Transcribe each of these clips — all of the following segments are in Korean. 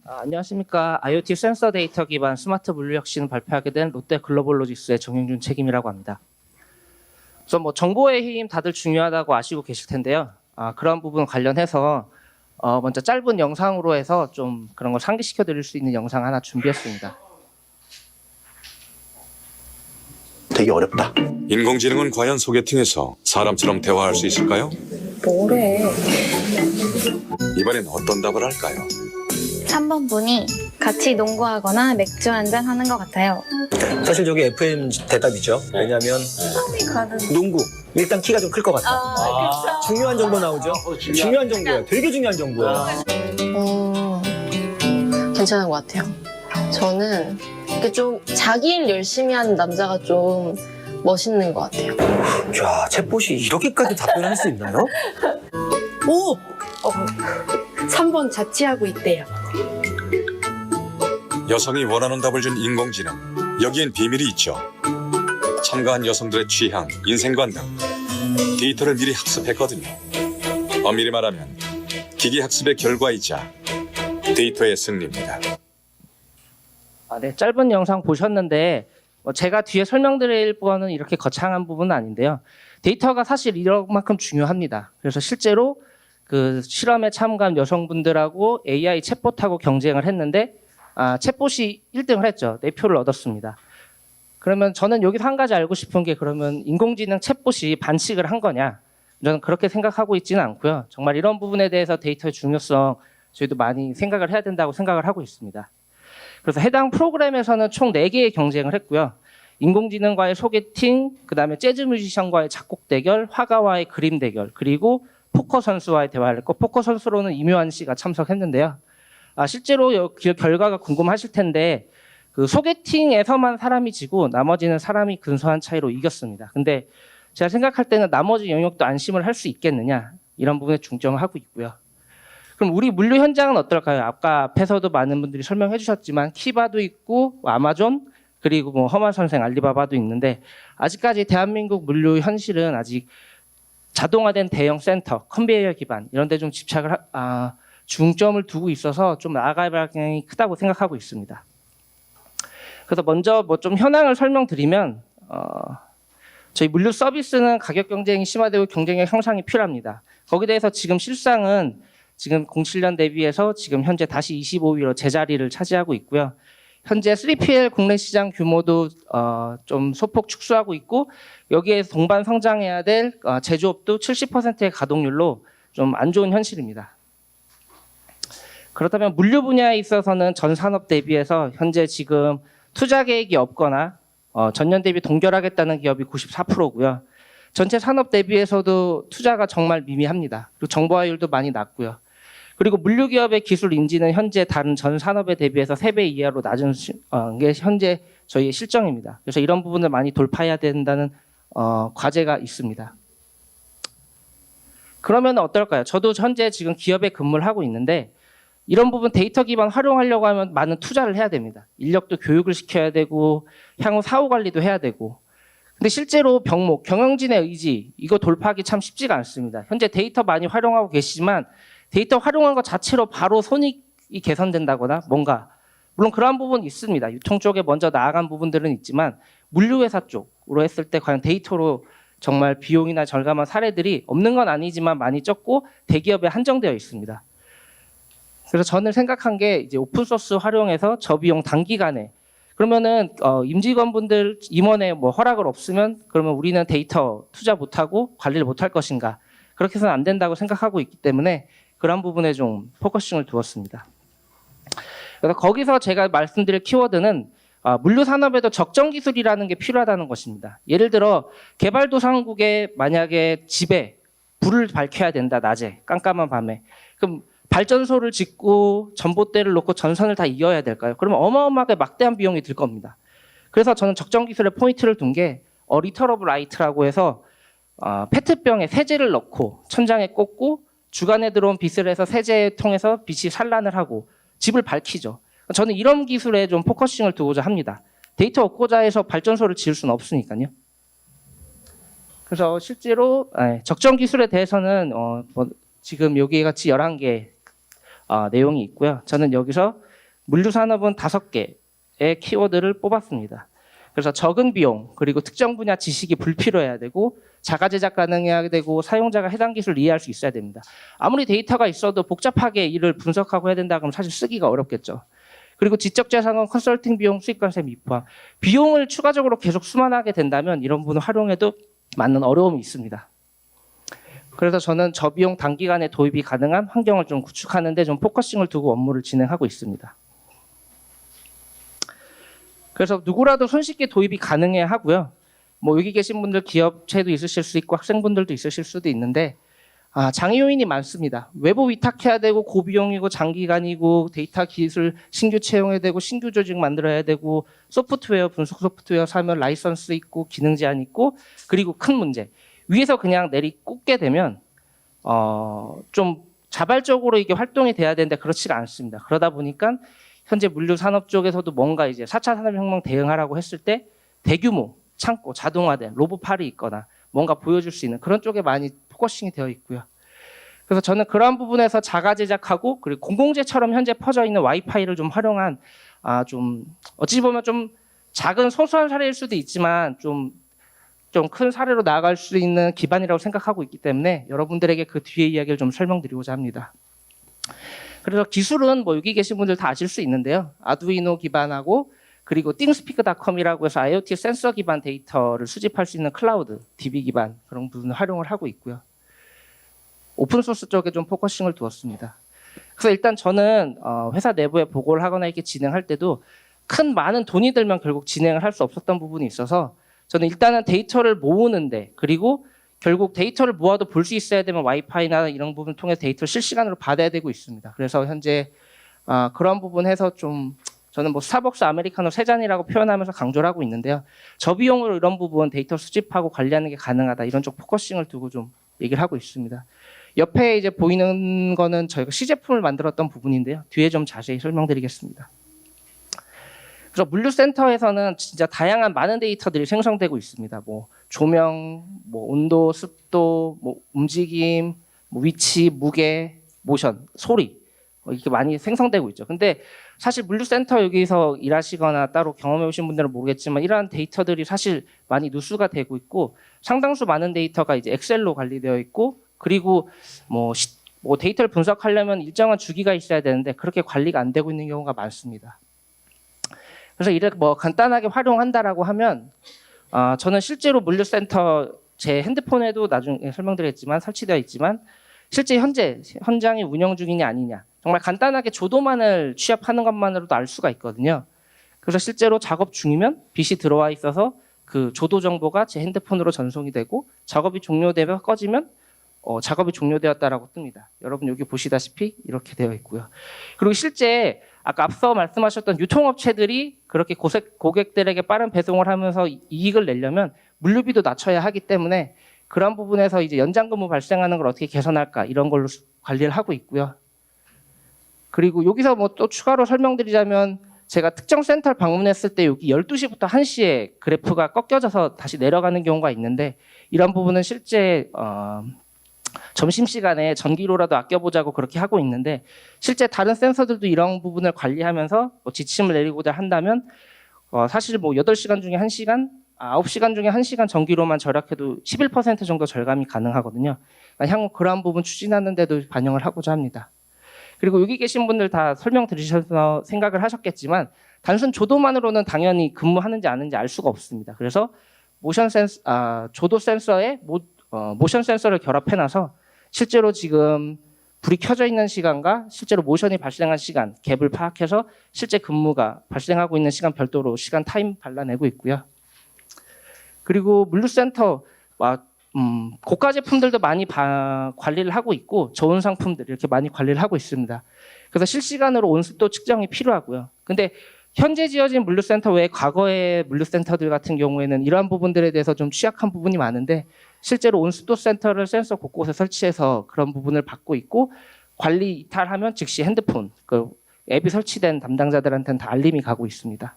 안녕하십니까. IoT 센서 데이터 기반 스마트 물류 혁신을 발표하게 된 롯데 글로벌로지스의 정영준 책임이라고 합니다. 우선 정보의 힘 다들 중요하다고 아시고 계실 텐데요. 그런 부분 관련해서 먼저 짧은 영상으로 해서 좀 그런 걸 상기시켜 드릴 수 있는 영상 하나 준비했습니다. 되게 어렵다. 인공지능은 과연 소개팅에서 사람처럼 대화할 수 있을까요? 뭐래? 이번엔 어떤 답을 할까요? 3번 분이 같이 농구하거나 맥주 한잔 하는 것 같아요. 사실 저게 FM 대답이죠. 왜냐면 농구. 일단 키가 좀 클 것 같아. 중요한 정보 나오죠? 중요한 정보야. 되게 중요한 정보야. 괜찮은 것 같아요. 저는 이렇게 좀 자기 일 열심히 하는 남자가 좀 멋있는 것 같아요. 야, 챗봇이 이렇게까지 답변할 수 있나요? 오! 3번 자취하고 있대요. 여성이 원하는 답을 준 인공지능. 여기엔 비밀이 있죠. 참가한 여성들의 취향, 인생관 등 데이터를 미리 학습했거든요. 엄밀히 말하면 기기 학습의 결과이자 데이터의 승리입니다. 네, 짧은 영상 보셨는데 제가 뒤에 설명드릴 거는 이렇게 거창한 부분은 아닌데요. 데이터가 사실 이만큼 중요합니다. 그래서 실제로 그 실험에 참가한 여성분들하고 AI 챗봇하고 경쟁을 했는데 챗봇이 1등을 했죠. 4표를 얻었습니다. 그러면 저는 여기서 한 가지 알고 싶은 게 그러면 인공지능 챗봇이 반칙을 한 거냐? 저는 그렇게 생각하고 있지는 않고요. 정말 이런 부분에 대해서 데이터의 중요성 저희도 많이 생각을 해야 된다고 생각을 하고 있습니다. 그래서 해당 프로그램에서는 총 4개의 경쟁을 했고요. 인공지능과의 소개팅, 그다음에 재즈 뮤지션과의 작곡 대결, 화가와의 그림 대결, 그리고 포커 선수와의 대화를 했고 포커 선수로는 이묘한 씨가 참석했는데요. 실제로 결과가 궁금하실 텐데 그 소개팅에서만 사람이 지고 나머지는 사람이 근소한 차이로 이겼습니다. 근데 제가 생각할 때는 나머지 영역도 안심을 할 수 있겠느냐 이런 부분에 중점을 하고 있고요. 그럼 우리 물류 현장은 어떨까요? 아까 앞에서도 많은 분들이 설명해 주셨지만 키바도 있고 아마존 그리고 허만 선생 알리바바도 있는데 아직까지 대한민국 물류 현실은 아직 자동화된 대형 센터, 컨베이어 기반 이런 데 좀 집착을 중점을 두고 있어서 좀 나아갈 방향이 크다고 생각하고 있습니다. 그래서 먼저 좀 현황을 설명드리면 저희 물류 서비스는 가격 경쟁이 심화되고 경쟁력 향상이 필요합니다. 거기에 대해서 지금 실상은 지금 07년 대비해서 지금 현재 다시 25위로 제자리를 차지하고 있고요. 현재 3PL 국내 시장 규모도 좀 소폭 축소하고 있고 여기에 동반 성장해야 될 제조업도 70%의 가동률로 좀 안 좋은 현실입니다. 그렇다면 물류 분야에 있어서는 전 산업 대비해서 현재 지금 투자 계획이 없거나 전년 대비 동결하겠다는 기업이 94%고요. 전체 산업 대비해서도 투자가 정말 미미합니다. 그리고 정보화율도 많이 낮고요. 그리고 물류 기업의 기술 인지는 현재 다른 전 산업에 대비해서 3배 이하로 낮은 게 현재 저희의 실정입니다. 그래서 이런 부분을 많이 돌파해야 된다는 과제가 있습니다. 그러면 어떨까요? 저도 현재 지금 기업에 근무를 하고 있는데 이런 부분 데이터 기반 활용하려고 하면 많은 투자를 해야 됩니다. 인력도 교육을 시켜야 되고 향후 사후 관리도 해야 되고 근데 실제로 병목, 경영진의 의지 이거 돌파하기 참 쉽지가 않습니다. 현재 데이터 많이 활용하고 계시지만 데이터 활용한 것 자체로 바로 손익이 개선된다거나 뭔가 물론 그러한 부분이 있습니다. 유통 쪽에 먼저 나아간 부분들은 있지만 물류회사 쪽으로 했을 때 과연 데이터로 정말 비용이나 절감한 사례들이 없는 건 아니지만 많이 적고 대기업에 한정되어 있습니다. 그래서 저는 생각한 게 이제 오픈소스 활용해서 저비용 단기간에 그러면은 임직원분들 임원의 허락을 없으면 그러면 우리는 데이터 투자 못하고 관리를 못할 것인가 그렇게 해서는 안 된다고 생각하고 있기 때문에 그런 부분에 좀 포커싱을 두었습니다. 그래서 거기서 제가 말씀드릴 키워드는 물류 산업에도 적정 기술이라는 게 필요하다는 것입니다. 예를 들어 개발도상국에 만약에 집에 불을 밝혀야 된다 낮에 깜깜한 밤에 그럼 발전소를 짓고 전봇대를 놓고 전선을 다 이어야 될까요? 그러면 어마어마하게 막대한 비용이 들 겁니다. 그래서 저는 적정 기술에 포인트를 둔 게 리터러블 라이트라고 해서 페트병에 세제를 넣고 천장에 꽂고 주간에 들어온 빛을 해서 세제에 통해서 빛이 산란을 하고 집을 밝히죠. 저는 이런 기술에 좀 포커싱을 두고자 합니다. 데이터 얻고자 해서 발전소를 지을 수는 없으니까요. 그래서 실제로 적정 기술에 대해서는 지금 여기 같이 11개 내용이 있고요. 저는 여기서 물류산업은 5개의 키워드를 뽑았습니다. 그래서 적은 비용, 그리고 특정 분야 지식이 불필요해야 되고 자가 제작 가능해야 되고 사용자가 해당 기술을 이해할 수 있어야 됩니다. 아무리 데이터가 있어도 복잡하게 이를 분석하고 해야 된다 그러면 사실 쓰기가 어렵겠죠. 그리고 지적재산권, 컨설팅 비용, 수익관세 미포함. 비용을 추가적으로 계속 수반하게 된다면 이런 부분을 활용해도 맞는 어려움이 있습니다. 그래서 저는 저비용 단기간에 도입이 가능한 환경을 좀 구축하는 데 좀 포커싱을 두고 업무를 진행하고 있습니다. 그래서 누구라도 손쉽게 도입이 가능해야 하고요. 뭐 여기 계신 분들 기업체도 있으실 수 있고 학생분들도 있으실 수도 있는데 장애 요인이 많습니다. 외부 위탁해야 되고 고비용이고 장기간이고 데이터 기술 신규 채용해야 되고 신규 조직 만들어야 되고 소프트웨어 분석 소프트웨어 사면 라이선스 있고 기능 제한 있고 그리고 큰 문제 위에서 그냥 내리 꽂게 되면 좀 자발적으로 이게 활동이 돼야 되는데 그렇지가 않습니다. 그러다 보니까 현재 물류 산업 쪽에서도 뭔가 이제 4차 산업혁명 대응하라고 했을 때 대규모 창고 자동화된 로봇팔이 있거나 뭔가 보여줄 수 있는 그런 쪽에 많이 포커싱이 되어 있고요. 그래서 저는 그러한 부분에서 자가 제작하고 그리고 공공재처럼 현재 퍼져 있는 와이파이를 좀 활용한 좀 어찌 보면 좀 작은 소소한 사례일 수도 있지만 좀 큰 사례로 나아갈 수 있는 기반이라고 생각하고 있기 때문에 여러분들에게 그 뒤에 이야기를 좀 설명드리고자 합니다. 그래서 기술은 뭐 여기 계신 분들 다 아실 수 있는데요. 아두이노 기반하고 그리고 thingspeak.com이라고 해서 IoT 센서 기반 데이터를 수집할 수 있는 클라우드, DB 기반 그런 부분을 활용을 하고 있고요. 오픈소스 쪽에 좀 포커싱을 두었습니다. 그래서 일단 저는 회사 내부에 보고를 하거나 이렇게 진행할 때도 많은 돈이 들면 결국 진행을 할 수 없었던 부분이 있어서 저는 일단은 데이터를 모으는데 그리고 결국 데이터를 모아도 볼 수 있어야 되면 와이파이나 이런 부분 통해서 데이터를 실시간으로 받아야 되고 있습니다. 그래서 현재 그런 부분에서 좀 저는 뭐 스타벅스 아메리카노 3잔이라고 표현하면서 강조를 하고 있는데요. 저비용으로 이런 부분 데이터 수집하고 관리하는 게 가능하다. 이런 쪽 포커싱을 두고 좀 얘기를 하고 있습니다. 옆에 이제 보이는 거는 저희가 시제품을 만들었던 부분인데요. 뒤에 좀 자세히 설명드리겠습니다. 그래서 물류센터에서는 진짜 다양한 많은 데이터들이 생성되고 있습니다. 뭐 조명, 뭐 온도, 습도, 뭐 움직임, 뭐 위치, 무게, 모션, 소리 이렇게 많이 생성되고 있죠. 근데 사실 물류센터 여기서 일하시거나 따로 경험해 오신 분들은 모르겠지만 이러한 데이터들이 사실 많이 누수가 되고 있고 상당수 많은 데이터가 이제 엑셀로 관리되어 있고 그리고 뭐 데이터를 분석하려면 일정한 주기가 있어야 되는데 그렇게 관리가 안 되고 있는 경우가 많습니다. 그래서 이렇게 뭐 간단하게 활용한다라고 하면 저는 실제로 물류센터 제 핸드폰에도 나중에 설명드리겠지만 설치되어 있지만 실제 현장이 운영 중이냐 아니냐 정말 간단하게 조도만을 취합하는 것만으로도 알 수가 있거든요. 그래서 실제로 작업 중이면 빛이 들어와 있어서 그 조도 정보가 제 핸드폰으로 전송이 되고 작업이 종료되면 꺼지면 작업이 종료되었다라고 뜹니다. 여러분 여기 보시다시피 이렇게 되어 있고요. 그리고 실제 아까 앞서 말씀하셨던 유통업체들이 그렇게 고객들에게 빠른 배송을 하면서 이익을 내려면 물류비도 낮춰야 하기 때문에 그런 부분에서 이제 연장근무 발생하는 걸 어떻게 개선할까 이런 걸로 관리를 하고 있고요. 그리고 여기서 뭐 또 추가로 설명드리자면 제가 특정 센터를 방문했을 때 여기 12시부터 1시에 그래프가 꺾여져서 다시 내려가는 경우가 있는데 이런 부분은 실제 점심시간에 전기료라도 아껴보자고 그렇게 하고 있는데 실제 다른 센서들도 이런 부분을 관리하면서 뭐 지침을 내리고자 한다면 사실 뭐 8시간 중에 1시간, 9시간 중에 1시간 전기료만 절약해도 11% 정도 절감이 가능하거든요. 향후 그러한 부분 추진하는 데도 반영을 하고자 합니다. 그리고 여기 계신 분들 다 설명 들으셔서 생각을 하셨겠지만 단순 조도만으로는 당연히 근무하는지 아는지 알 수가 없습니다. 그래서 조도 센서에 모션 센서를 결합해놔서 실제로 지금 불이 켜져 있는 시간과 실제로 모션이 발생한 시간 갭을 파악해서 실제 근무가 발생하고 있는 시간 별도로 시간 타임 발라내고 있고요. 그리고 물류센터 고가 제품들도 많이 관리를 하고 있고 좋은 상품들 이렇게 많이 관리를 하고 있습니다. 그래서 실시간으로 온습도 측정이 필요하고요. 근데 현재 지어진 물류센터 외에 과거의 물류센터들 같은 경우에는 이러한 부분들에 대해서 좀 취약한 부분이 많은데 실제로 온습도 센터를 센서 곳곳에 설치해서 그런 부분을 받고 있고 관리 이탈하면 즉시 핸드폰, 그 앱이 설치된 담당자들한테는 다 알림이 가고 있습니다.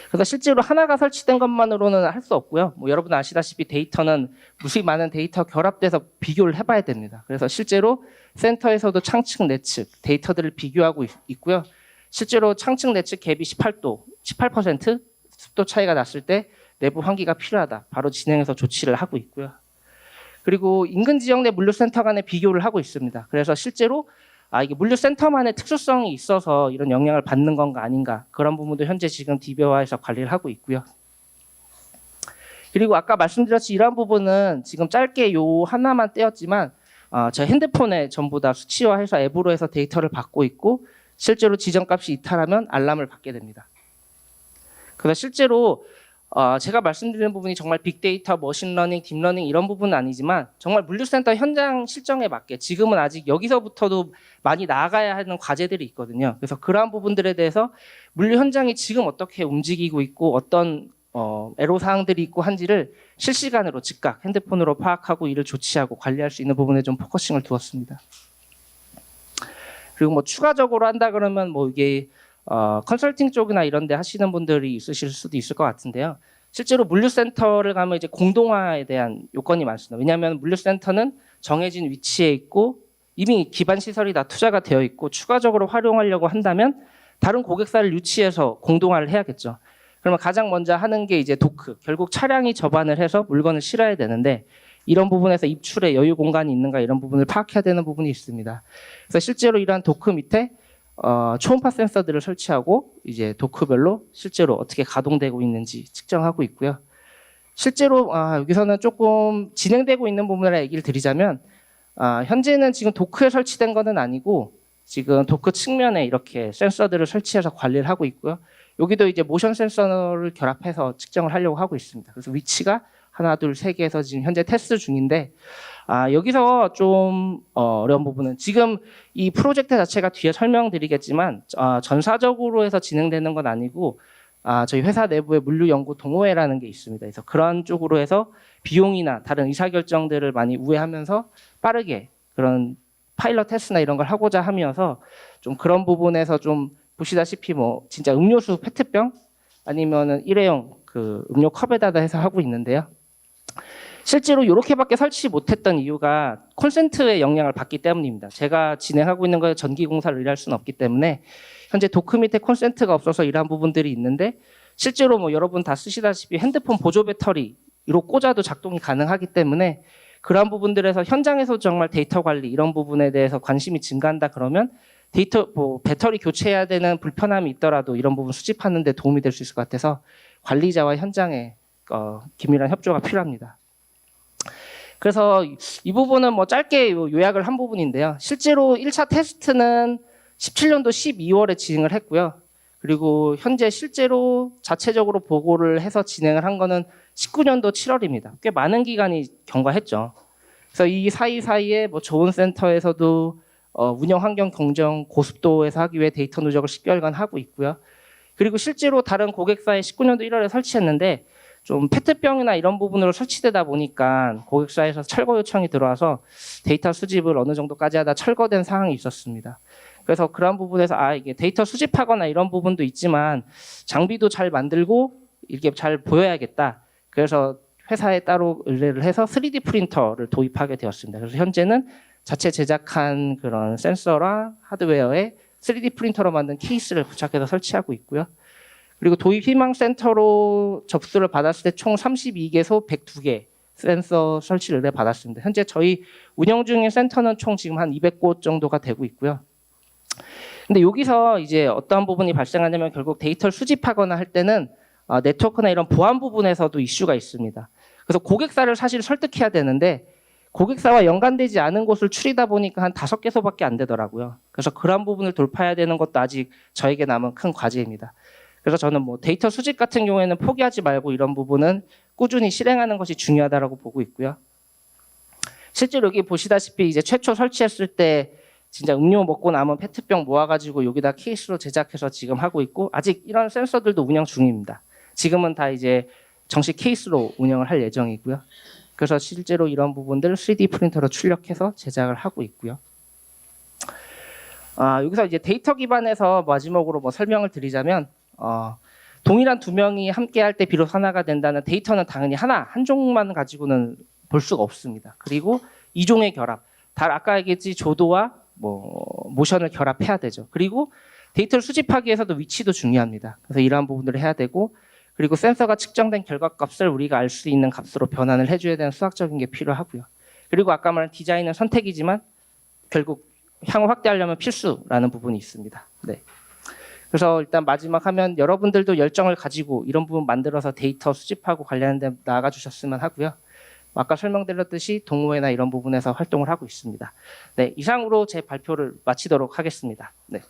그래서 실제로 하나가 설치된 것만으로는 할 수 없고요. 뭐 여러분 아시다시피 데이터는 무수히 많은 데이터 결합돼서 비교를 해봐야 됩니다. 그래서 실제로 센터에서도 창측, 내측 데이터들을 비교하고 있고요. 실제로 창측 내측 갭이 18% 습도 차이가 났을 때 내부 환기가 필요하다. 바로 진행해서 조치를 하고 있고요. 그리고 인근 지역 내 물류센터 간의 비교를 하고 있습니다. 그래서 실제로 이게 물류센터만의 특수성이 있어서 이런 영향을 받는 건가 아닌가, 그런 부분도 현재 지금 DB와에서 관리를 하고 있고요. 그리고 아까 말씀드렸듯이 이러한 부분은 지금 짧게 요 하나만 떼었지만 저 핸드폰에 전부 다 수치화해서 앱으로 해서 데이터를 받고 있고, 실제로 지정값이 이탈하면 알람을 받게 됩니다. 그래서 실제로 제가 말씀드리는 부분이 정말 빅데이터, 머신러닝, 딥러닝 이런 부분은 아니지만 정말 물류센터 현장 실정에 맞게 지금은 아직 여기서부터도 많이 나아가야 하는 과제들이 있거든요. 그래서 그러한 부분들에 대해서 물류 현장이 지금 어떻게 움직이고 있고 어떤 애로사항들이 있고 한지를 실시간으로 즉각 핸드폰으로 파악하고 이를 조치하고 관리할 수 있는 부분에 좀 포커싱을 두었습니다. 그리고 뭐 추가적으로 한다 그러면 뭐 이게 컨설팅 쪽이나 이런 데 하시는 분들이 있으실 수도 있을 것 같은데요. 실제로 물류센터를 가면 이제 공동화에 대한 요건이 많습니다. 왜냐하면 물류센터는 정해진 위치에 있고 이미 기반 시설이 다 투자가 되어 있고 추가적으로 활용하려고 한다면 다른 고객사를 유치해서 공동화를 해야겠죠. 그러면 가장 먼저 하는 게 이제 도크, 결국 차량이 접안을 해서 물건을 실어야 되는데 이런 부분에서 입출에 여유 공간이 있는가 이런 부분을 파악해야 되는 부분이 있습니다. 그래서 실제로 이러한 도크 밑에 초음파 센서들을 설치하고 이제 도크별로 실제로 어떻게 가동되고 있는지 측정하고 있고요. 실제로 여기서는 조금 진행되고 있는 부분을 얘기를 드리자면 현재는 지금 도크에 설치된 것은 아니고 지금 도크 측면에 이렇게 센서들을 설치해서 관리를 하고 있고요. 여기도 이제 모션 센서를 결합해서 측정을 하려고 하고 있습니다. 그래서 위치가 하나, 둘, 세 개에서 지금 현재 테스트 중인데 여기서 좀 어려운 부분은 지금 이 프로젝트 자체가 뒤에 설명드리겠지만 전사적으로 해서 진행되는 건 아니고 저희 회사 내부에 물류연구 동호회라는 게 있습니다. 그래서 그런 쪽으로 해서 비용이나 다른 의사결정들을 많이 우회하면서 빠르게 그런 파일럿 테스트나 이런 걸 하고자 하면서 좀 그런 부분에서 좀 보시다시피 뭐 진짜 음료수 페트병 아니면은 일회용 그 음료 컵에다 해서 하고 있는데요. 실제로 이렇게밖에 설치 못했던 이유가 콘센트의 영향을 받기 때문입니다. 제가 진행하고 있는 거에 전기 공사를 의뢰할 수는 없기 때문에 현재 도크 밑에 콘센트가 없어서 이러한 부분들이 있는데 실제로 뭐 여러분 다 쓰시다시피 핸드폰 보조 배터리로 꽂아도 작동이 가능하기 때문에 그러한 부분들에서 현장에서 정말 데이터 관리 이런 부분에 대해서 관심이 증가한다 그러면 데이터 배터리 교체해야 되는 불편함이 있더라도 이런 부분 수집하는 데 도움이 될 수 있을 것 같아서 관리자와 현장의 긴밀한 협조가 필요합니다. 그래서 이 부분은 뭐 짧게 요약을 한 부분인데요. 실제로 1차 테스트는 17년도 12월에 진행을 했고요. 그리고 현재 실제로 자체적으로 보고를 해서 진행을 한 거는 19년도 7월입니다. 꽤 많은 기간이 경과했죠. 그래서 이 사이사이에 뭐 좋은 센터에서도 운영 환경 경정 고습도에서 하기 위해 데이터 누적을 10개월간 하고 있고요. 그리고 실제로 다른 고객사에 19년도 1월에 설치했는데 좀 페트병이나 이런 부분으로 설치되다 보니까 고객사에서 철거 요청이 들어와서 데이터 수집을 어느 정도까지 하다 철거된 상황이 있었습니다. 그래서 그런 부분에서 이게 데이터 수집하거나 이런 부분도 있지만 장비도 잘 만들고 이렇게 잘 보여야겠다. 그래서 회사에 따로 의뢰를 해서 3D 프린터를 도입하게 되었습니다. 그래서 현재는 자체 제작한 그런 센서랑 하드웨어에 3D 프린터로 만든 케이스를 부착해서 설치하고 있고요. 그리고 도입 희망 센터로 접수를 받았을 때 총 32개소 102개 센서 설치를 의뢰 받았습니다. 현재 저희 운영 중인 센터는 총 지금 한 200곳 정도가 되고 있고요. 근데 여기서 이제 어떤 부분이 발생하냐면 결국 데이터를 수집하거나 할 때는 네트워크나 이런 보안 부분에서도 이슈가 있습니다. 그래서 고객사를 사실 설득해야 되는데 고객사와 연관되지 않은 곳을 추리다 보니까 한 5개소밖에 안 되더라고요. 그래서 그런 부분을 돌파해야 되는 것도 아직 저에게 남은 큰 과제입니다. 그래서 저는 뭐 데이터 수집 같은 경우에는 포기하지 말고 이런 부분은 꾸준히 실행하는 것이 중요하다고 보고 있고요. 실제로 여기 보시다시피 이제 최초 설치했을 때 진짜 음료 먹고 남은 페트병 모아가지고 여기다 케이스로 제작해서 지금 하고 있고 아직 이런 센서들도 운영 중입니다. 지금은 다 이제 정식 케이스로 운영을 할 예정이고요. 그래서 실제로 이런 부분들 3D 프린터로 출력해서 제작을 하고 있고요. 여기서 이제 데이터 기반에서 마지막으로 뭐 설명을 드리자면 동일한 두 명이 함께 할 때 비로소 하나가 된다는 데이터는 당연히 한 종만 가지고는 볼 수가 없습니다. 그리고 이종의 결합, 아까 얘기했지 조도와 뭐 모션을 결합해야 되죠. 그리고 데이터를 수집하기 위해서도 위치도 중요합니다. 그래서 이러한 부분들을 해야 되고, 그리고 센서가 측정된 결과값을 우리가 알 수 있는 값으로 변환을 해줘야 되는 수학적인 게 필요하고요. 그리고 아까 말한 디자인은 선택이지만 결국 향후 확대하려면 필수라는 부분이 있습니다. 네. 그래서 일단 마지막 하면 여러분들도 열정을 가지고 이런 부분 만들어서 데이터 수집하고 관련된 데 나아가 주셨으면 하고요. 아까 설명드렸듯이 동호회나 이런 부분에서 활동을 하고 있습니다. 네, 이상으로 제 발표를 마치도록 하겠습니다. 네.